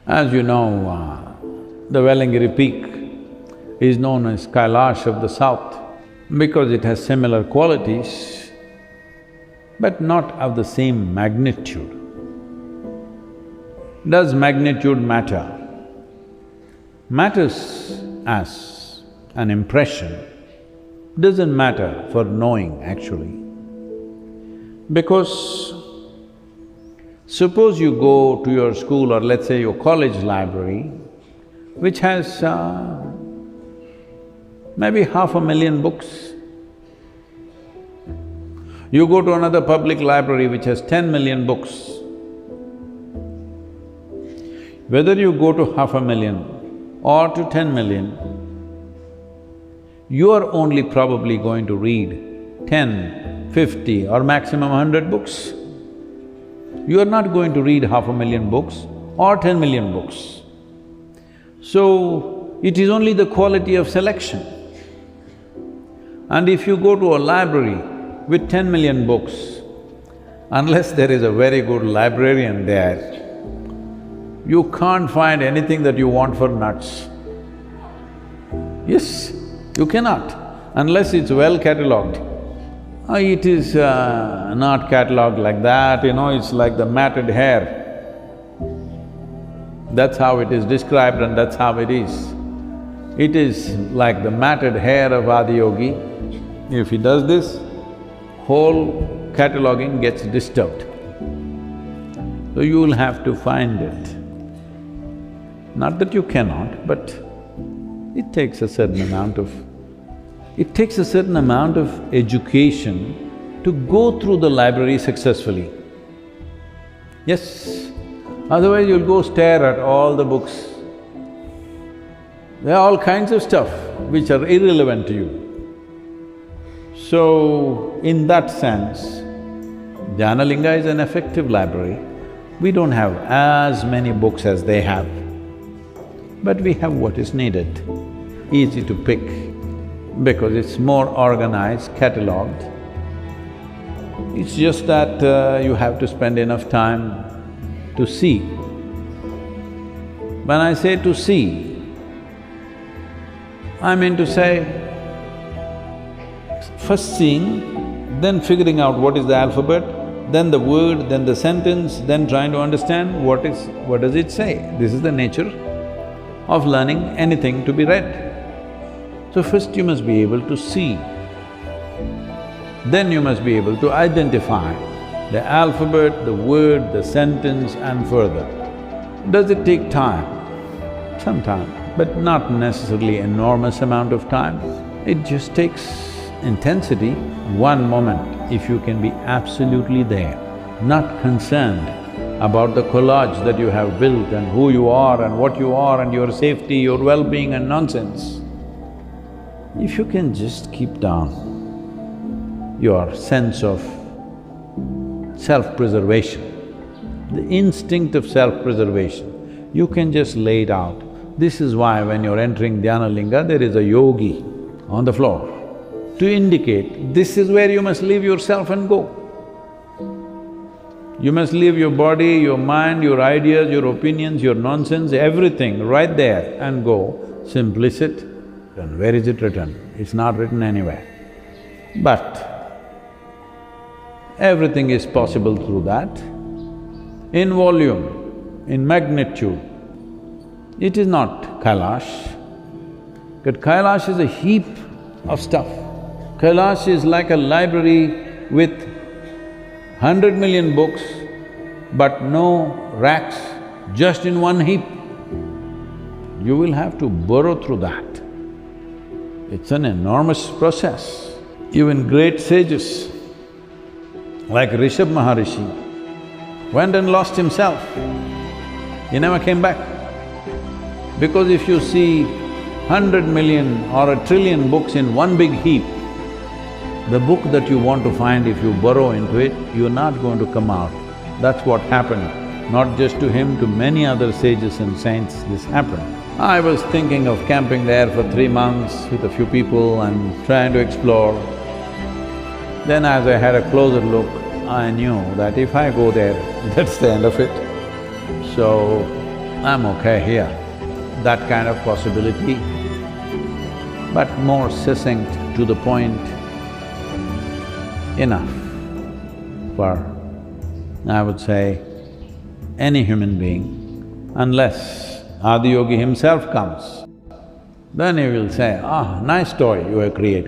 As you know, the Velangiri peak is known as Kailash of the south because it has similar qualities, but not of the same magnitude. Does magnitude matter? Matters as an impression, doesn't matter for knowing actually. Because suppose you go to your school or let's say your college library, which has maybe 500,000 books. You go to another public library which has 10 million books. Whether you go to 500,000 or to 10 million, you are only probably going to read 10, 50 or maximum 100 books. You are not going to read 500,000 books or 10 million books. So, it is only the quality of selection. And if you go to a library with 10 million books, unless there is a very good librarian there, you can't find anything that you want for nuts. Yes, you cannot, unless it's well catalogued. It is not catalogued like that, it's like the matted hair. That's how it is described and that's how it is. It is like the matted hair of Adiyogi. If he does this, whole cataloguing gets disturbed. So you will have to find it. Not that you cannot, but it takes a certain amount of… It takes a certain amount of education to go through the library successfully. Yes, otherwise you'll go stare at all the books. There are all kinds of stuff which are irrelevant to you. So, in that sense, Jnanalinga is an effective library. We don't have as many books as they have, but we have what is needed, easy to pick, because it's more organized, catalogued. It's just that you have to spend enough time to see. When I say to see, I mean to say, first seeing, then figuring out what is the alphabet, then the word, then the sentence, then trying to understand what does it say. This is the nature of learning anything to be read. So first you must be able to see, then you must be able to identify the alphabet, the word, the sentence and further. Does it take time? Some time, but not necessarily enormous amount of time. It just takes intensity, one moment, if you can be absolutely there, not concerned about the collage that you have built and who you are and what you are and your safety, your well-being and nonsense. If you can just keep down your sense of self-preservation, the instinct of self-preservation, you can just lay it out. This is why when you're entering Dhyanalinga, there is a yogi on the floor to indicate this is where you must leave yourself and go. You must leave your body, your mind, your ideas, your opinions, your nonsense, everything right there and go, simply sit. And where is it written? It's not written anywhere. But everything is possible through that. In volume, in magnitude, it is not Kailash, but Kailash is a heap of stuff. Kailash is like a library with 100 million books, but no racks, just in one heap. You will have to burrow through that. It's an enormous process. Even great sages like Rishabh Maharishi went and lost himself. He never came back. Because if you see 100 million or 1,000,000,000 books in one big heap, the book that you want to find, if you burrow into it, you're not going to come out. That's what happened, not just to him, to many other sages and saints this happened. I was thinking of camping there for 3 months with a few people and trying to explore. Then as I had a closer look, I knew that if I go there, that's the end of it. So, I'm okay here, that kind of possibility, but more succinct, to the point, enough for, I would say, any human being, unless Adiyogi himself comes, then he will say, nice toy you have created.